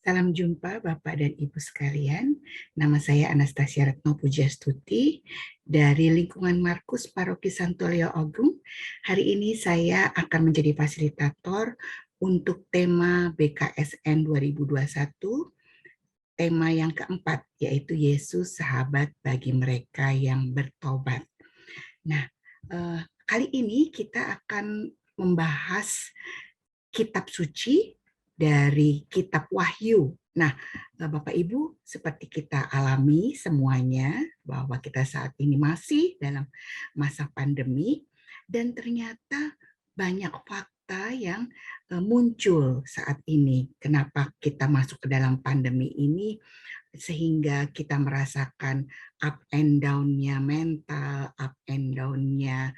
Salam jumpa Bapak dan Ibu sekalian. Nama saya Anastasia Retno Pujastuti dari lingkungan Markus Paroki Santo Leo Agung. Hari ini saya akan menjadi fasilitator untuk tema BKSN 2021, tema yang keempat, yaitu Yesus sahabat bagi mereka yang bertobat. Nah, kali ini kita akan membahas kitab suci dari kitab Wahyu. Nah, Bapak Ibu, seperti kita alami semuanya bahwa kita saat ini masih dalam masa pandemi dan ternyata banyak fakta yang muncul saat ini. Kenapa kita masuk ke dalam pandemi ini sehingga kita merasakan up and down-nya mental, up and down-nya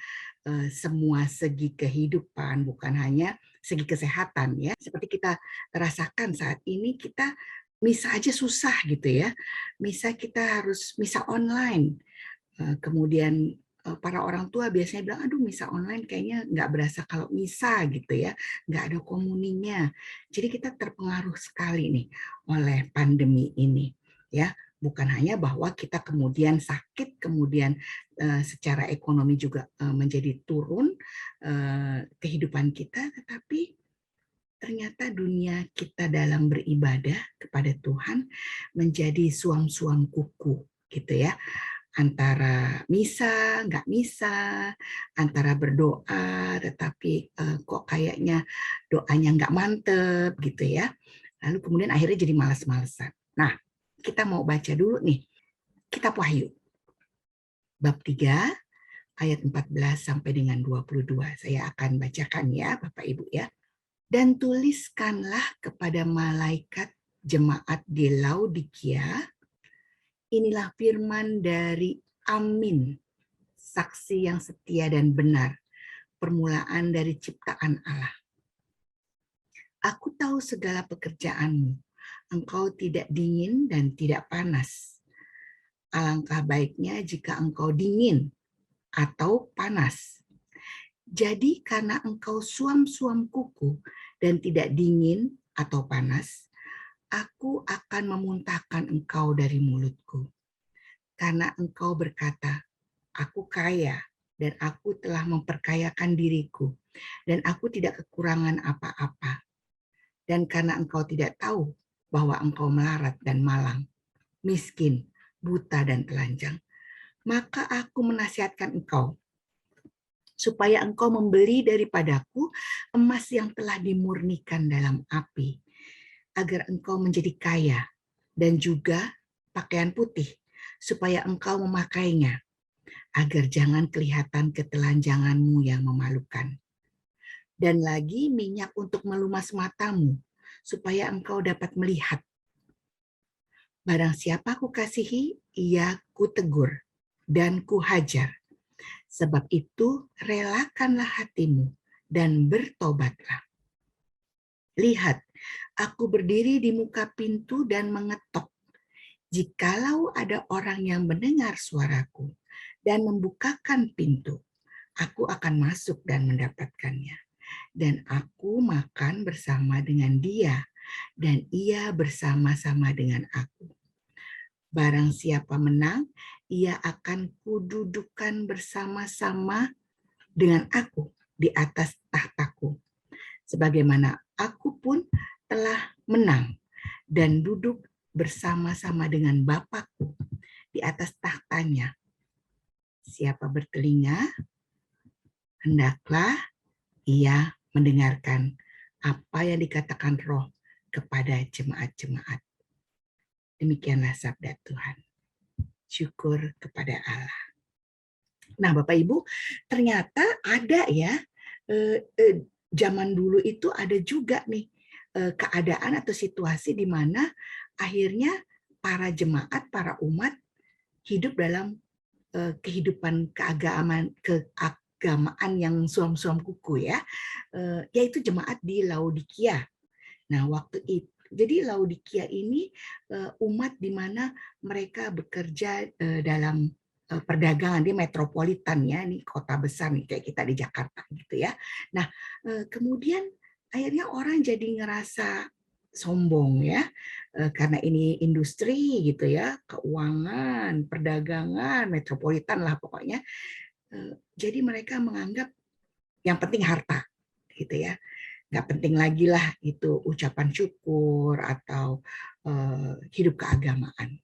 semua segi kehidupan, bukan hanya segi kesehatan ya. Seperti kita rasakan saat ini, kita misa aja susah gitu ya. Kita harus misa online. Kemudian para orang tua biasanya bilang, aduh misa online kayaknya nggak berasa kalau misa gitu ya, nggak ada komuninya. Jadi kita terpengaruh sekali nih oleh pandemi ini ya. Bukan hanya bahwa kita kemudian sakit, kemudian secara ekonomi juga menjadi turun kehidupan kita, tetapi ternyata dunia kita dalam beribadah kepada Tuhan menjadi suam-suam kuku gitu ya, antara misa, nggak misa, antara berdoa tetapi kok kayaknya doanya nggak mantep gitu ya. Lalu kemudian akhirnya jadi malas-malesan. Nah, kita mau baca dulu nih kitab Wahyu bab 3 ayat 14 sampai dengan 22. Saya akan bacakan ya Bapak Ibu ya. Dan tuliskanlah kepada malaikat jemaat di Laodikia, inilah firman dari Amin, saksi yang setia dan benar, permulaan dari ciptaan Allah. Aku tahu segala pekerjaanmu, engkau tidak dingin dan tidak panas. Alangkah baiknya jika engkau dingin atau panas. Jadi karena engkau suam-suam kuku dan tidak dingin atau panas, aku akan memuntahkan engkau dari mulutku. Karena engkau berkata, aku kaya dan aku telah memperkayakan diriku dan aku tidak kekurangan apa-apa. Dan karena engkau tidak tahu bahwa engkau melarat dan malang, miskin, buta dan telanjang, maka aku menasihatkan engkau supaya engkau membeli daripadaku emas yang telah dimurnikan dalam api, agar engkau menjadi kaya, dan juga pakaian putih, supaya engkau memakainya, agar jangan kelihatan ketelanjanganmu yang memalukan. Dan lagi minyak untuk melumas matamu, supaya engkau dapat melihat. Barang siapa kukasihi, ia kutegur, dan kuhajar. Sebab itu relakanlah hatimu dan bertobatlah. Lihat, aku berdiri di muka pintu dan mengetok. Jikalau ada orang yang mendengar suaraku dan membukakan pintu, aku akan masuk dan mendapatkannya. Dan aku makan bersama dengan dia, dan ia bersama-sama dengan aku. Barang siapa menang, ia akan kududukan bersama-sama dengan aku di atas tahtaku. Sebagaimana aku pun telah menang dan duduk bersama-sama dengan Bapakku di atas tahtanya. Siapa bertelinga, hendaklah ia mendengarkan apa yang dikatakan Roh kepada jemaat-jemaat. Demikianlah sabda Tuhan. Syukur kepada Allah. Nah, Bapak Ibu, ternyata ada ya, zaman dulu itu ada juga nih keadaan atau situasi di mana akhirnya para jemaat, para umat hidup dalam kehidupan keagamaan yang suam-suam kuku ya, yaitu jemaat di Laodikia. Nah, waktu itu jadi Laodikia ini umat di mana mereka bekerja dalam perdagangan, di metropolitan ya, ini kota besar nih kayak kita di Jakarta gitu ya. Nah, kemudian akhirnya orang jadi ngerasa sombong ya, karena ini industri gitu ya, keuangan, perdagangan, metropolitan lah pokoknya. Jadi mereka menganggap yang penting harta gitu ya, nggak penting lagi lah itu ucapan syukur atau hidup keagamaan.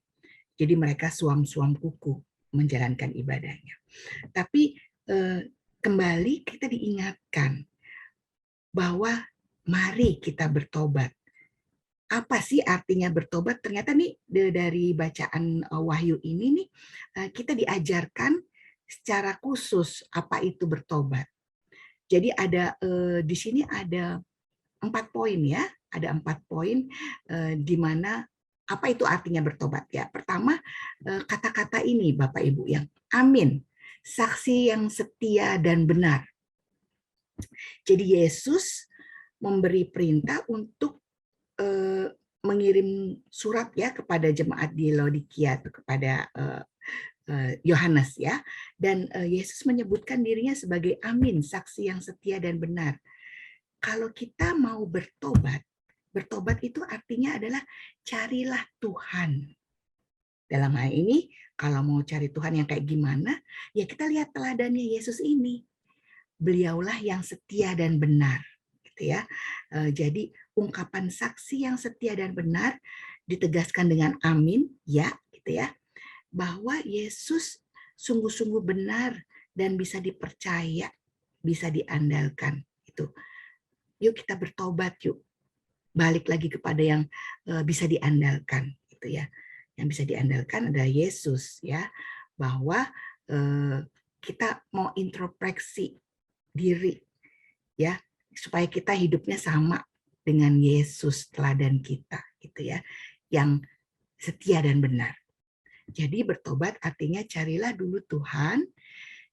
Jadi mereka suam-suam kuku menjalankan ibadahnya. Tapi kembali kita diingatkan bahwa mari kita bertobat. Apa sih artinya bertobat? Ternyata nih dari bacaan Wahyu ini nih kita diajarkan secara khusus apa itu bertobat. Jadi ada di sini ada 4 poin ya, ada 4 poin di mana apa itu artinya bertobat ya. Pertama kata-kata ini Bapak Ibu yang amin, saksi yang setia dan benar. Jadi Yesus memberi perintah untuk mengirim surat ya kepada jemaat di Laodikia, kepada Yohanes ya, dan Yesus menyebutkan dirinya sebagai amin, saksi yang setia dan benar. Kalau kita mau bertobat, bertobat itu artinya adalah carilah Tuhan. Dalam hal ini, kalau mau cari Tuhan yang kayak gimana, ya kita lihat teladannya Yesus ini. Beliaulah yang setia dan benar, gitu ya. Jadi ungkapan saksi yang setia dan benar ditegaskan dengan amin, ya, gitu ya, bahwa Yesus sungguh-sungguh benar dan bisa dipercaya, bisa diandalkan. Itu. Yuk kita bertobat, yuk balik lagi kepada yang bisa diandalkan, gitu ya. Yang bisa diandalkan adalah Yesus, ya, bahwa kita mau introspeksi diri, ya, supaya kita hidupnya sama dengan Yesus teladan kita, gitu ya, yang setia dan benar. Jadi bertobat artinya carilah dulu Tuhan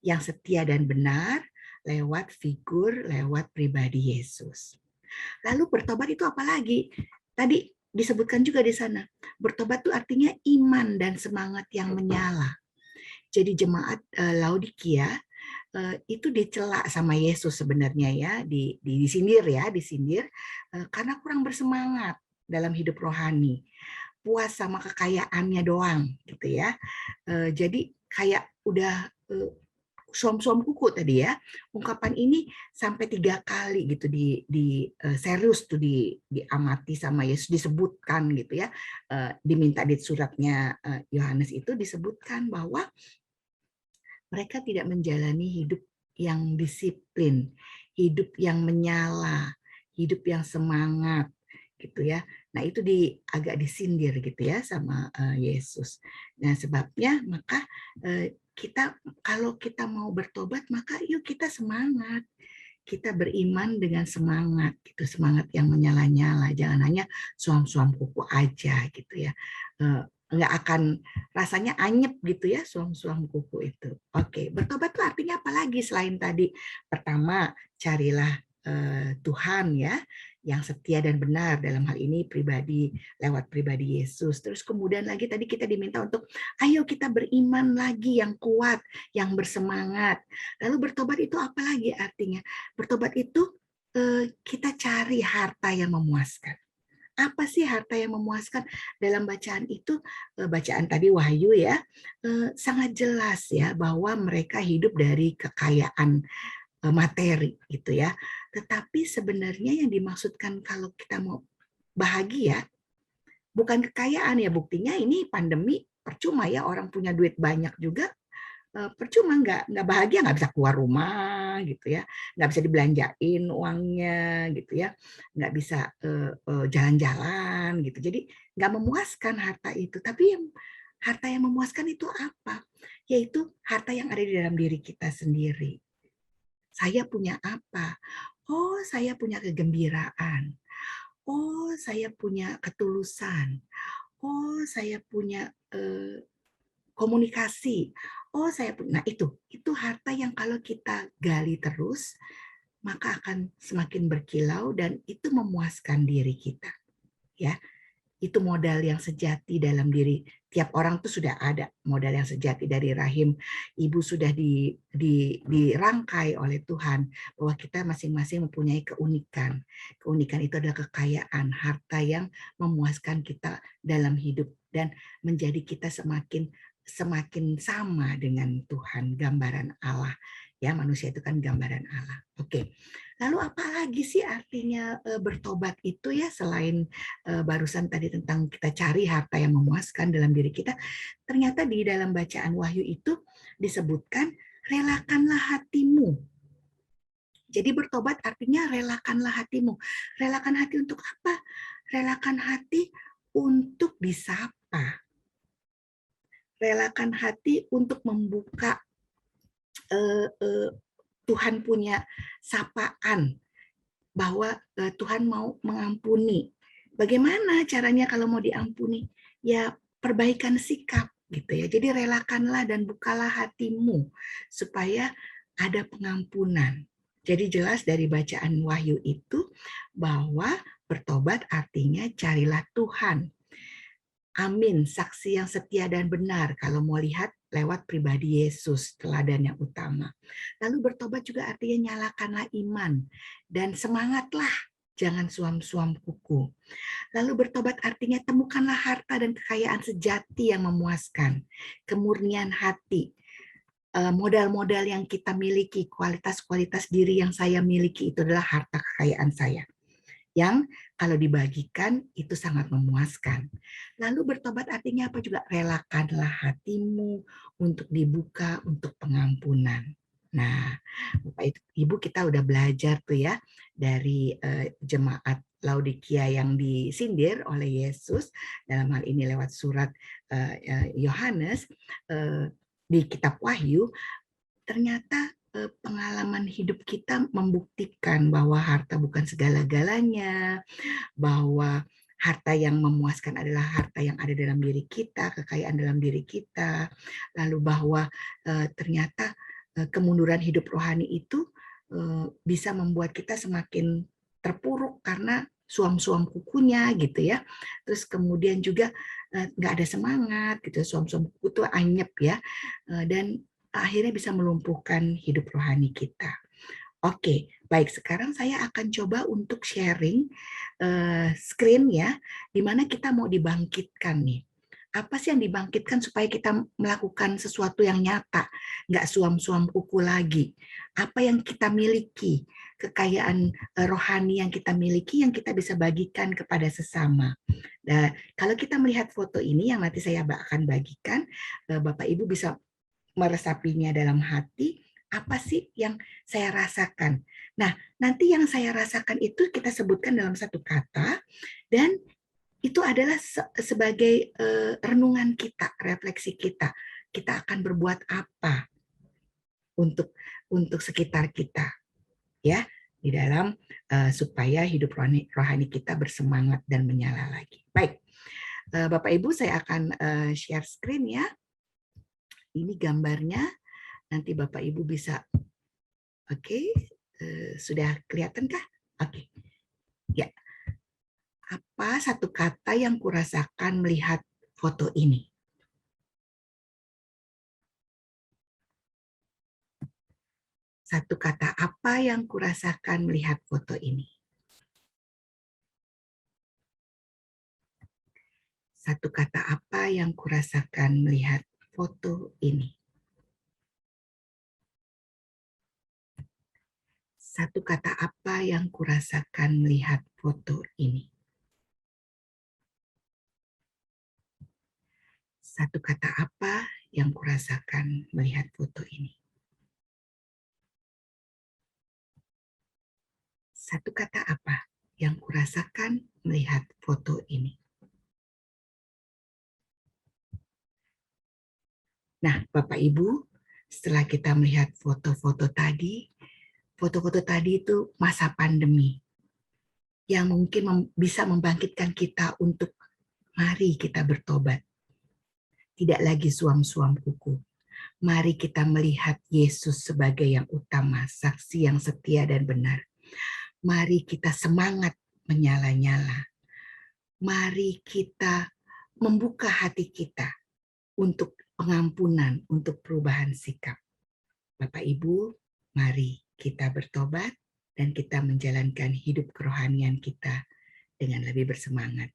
yang setia dan benar lewat figur, lewat pribadi Yesus. Lalu bertobat itu apa lagi? Tadi disebutkan juga di sana. Bertobat itu artinya iman dan semangat yang menyala. Jadi jemaat Laodikia itu dicela sama Yesus sebenarnya ya, disindir ya, disindir karena kurang bersemangat dalam hidup rohani, puas sama kekayaannya doang gitu ya. Jadi kayak udah suam-suam kuku tadi ya. Ungkapan ini sampai 3 kali gitu di serius tuh diamati sama Yesus, disebutkan gitu ya. Diminta di suratnya Yohanes itu disebutkan bahwa mereka tidak menjalani hidup yang disiplin, hidup yang menyala, hidup yang semangat gitu ya. Nah, itu agak disindir gitu ya sama Yesus. Nah, sebabnya maka kita kalau kita mau bertobat maka yuk kita semangat. Kita beriman dengan semangat gitu, semangat yang menyala-nyala, jangan hanya suam-suam kuku aja gitu ya. Nggak akan rasanya anyep gitu ya suam-suam kuku itu. Oke, bertobat itu artinya apa lagi selain tadi? Pertama, carilah Tuhan ya yang setia dan benar, dalam hal ini pribadi lewat pribadi Yesus. Terus kemudian lagi tadi kita diminta untuk ayo kita beriman lagi yang kuat, yang bersemangat. Lalu bertobat itu apa lagi artinya? Bertobat itu kita cari harta yang memuaskan. Apa sih harta yang memuaskan? Dalam bacaan itu, bacaan tadi Wahyu ya, sangat jelas ya bahwa mereka hidup dari kekayaan materi gitu ya. Tetapi sebenarnya yang dimaksudkan kalau kita mau bahagia bukan kekayaan ya, buktinya ini pandemi percuma ya, orang punya duit banyak juga percuma, nggak bahagia, nggak bisa keluar rumah gitu ya, nggak bisa dibelanjain uangnya gitu ya, nggak bisa jalan-jalan gitu. Jadi nggak memuaskan harta itu. Tapi yang harta yang memuaskan itu apa? Yaitu harta yang ada di dalam diri kita sendiri. Saya punya apa? Oh, saya punya kegembiraan. Oh, saya punya ketulusan. Oh, saya punya komunikasi. Oh, saya punya. Nah, itu harta yang kalau kita gali terus, maka akan semakin berkilau dan itu memuaskan diri kita. Ya. Itu modal yang sejati dalam diri tiap orang tuh sudah ada modal yang sejati dari rahim ibu sudah dirangkai oleh Tuhan bahwa kita masing-masing mempunyai keunikan. Keunikan itu adalah kekayaan, harta yang memuaskan kita dalam hidup dan menjadi kita semakin sama dengan Tuhan, gambaran Allah. Ya, manusia itu kan gambaran Allah. Oke. Lalu apa lagi sih artinya bertobat itu ya selain barusan tadi tentang kita cari harta yang memuaskan dalam diri kita, ternyata di dalam bacaan Wahyu itu disebutkan relakanlah hatimu. Jadi bertobat artinya relakanlah hatimu. Relakan hati untuk apa? Relakan hati untuk disapa. Relakan hati untuk membuka Tuhan punya sapaan bahwa Tuhan mau mengampuni. Bagaimana caranya kalau mau diampuni? Ya perbaikan sikap gitu ya. Jadi relakanlah dan bukalah hatimu supaya ada pengampunan. Jadi jelas dari bacaan Wahyu itu bahwa bertobat artinya carilah Tuhan. Amin, saksi yang setia dan benar kalau mau lihat lewat pribadi Yesus, teladan yang utama. Lalu bertobat juga artinya nyalakanlah iman dan semangatlah, jangan suam-suam kuku. Lalu bertobat artinya temukanlah harta dan kekayaan sejati yang memuaskan, kemurnian hati, modal-modal yang kita miliki, kualitas-kualitas diri yang saya miliki itu adalah harta kekayaan saya. Yang kalau dibagikan itu sangat memuaskan. Lalu bertobat artinya apa juga? Relakanlah hatimu untuk dibuka untuk pengampunan. Nah, Bapak Ibu kita udah belajar tuh ya dari jemaat Laodikia yang disindir oleh Yesus dalam hal ini lewat surat Yohanes di kitab Wahyu. Ternyata pengalaman hidup kita membuktikan bahwa harta bukan segala-galanya, bahwa harta yang memuaskan adalah harta yang ada dalam diri kita, kekayaan dalam diri kita, lalu bahwa ternyata kemunduran hidup rohani itu bisa membuat kita semakin terpuruk karena suam-suam kukunya gitu ya. Terus kemudian juga nggak ada semangat gitu, suam-suam kuku itu anyep ya, dan akhirnya bisa melumpuhkan hidup rohani kita. Oke, baik. Sekarang saya akan coba untuk sharing screen ya, di mana kita mau dibangkitkan nih. Apa sih yang dibangkitkan supaya kita melakukan sesuatu yang nyata, nggak suam-suam kuku lagi. Apa yang kita miliki, kekayaan rohani yang kita miliki, yang kita bisa bagikan kepada sesama. Nah, kalau kita melihat foto ini yang nanti saya akan bagikan, Bapak Ibu bisa meresapinya dalam hati, apa sih yang saya rasakan. Nah, nanti yang saya rasakan itu kita sebutkan dalam satu kata, dan itu adalah sebagai renungan kita, refleksi kita. Kita akan berbuat apa untuk sekitar kita, ya, di dalam supaya hidup rohani kita bersemangat dan menyala lagi. Baik, Bapak Ibu, saya akan share screen ya. Ini gambarnya. Nanti Bapak Ibu bisa, oke, sudah kelihatan kah? Oke, ya. Apa satu kata yang kurasakan melihat foto ini? Satu kata apa yang kurasakan melihat foto ini? Satu kata apa yang kurasakan melihat foto ini? Satu kata apa yang kurasakan melihat foto ini? Satu kata apa yang kurasakan melihat foto ini? Satu kata apa yang kurasakan melihat foto ini? Nah, Bapak Ibu, setelah kita melihat foto-foto tadi itu masa pandemi yang mungkin bisa membangkitkan kita untuk mari kita bertobat. Tidak lagi suam-suam kuku. Mari kita melihat Yesus sebagai yang utama, saksi yang setia dan benar. Mari kita semangat menyala-nyala. mari kita membuka hati kita untuk pengampunan, untuk perubahan sikap. Bapak Ibu, mari kita bertobat dan kita menjalankan hidup kerohanian kita dengan lebih bersemangat.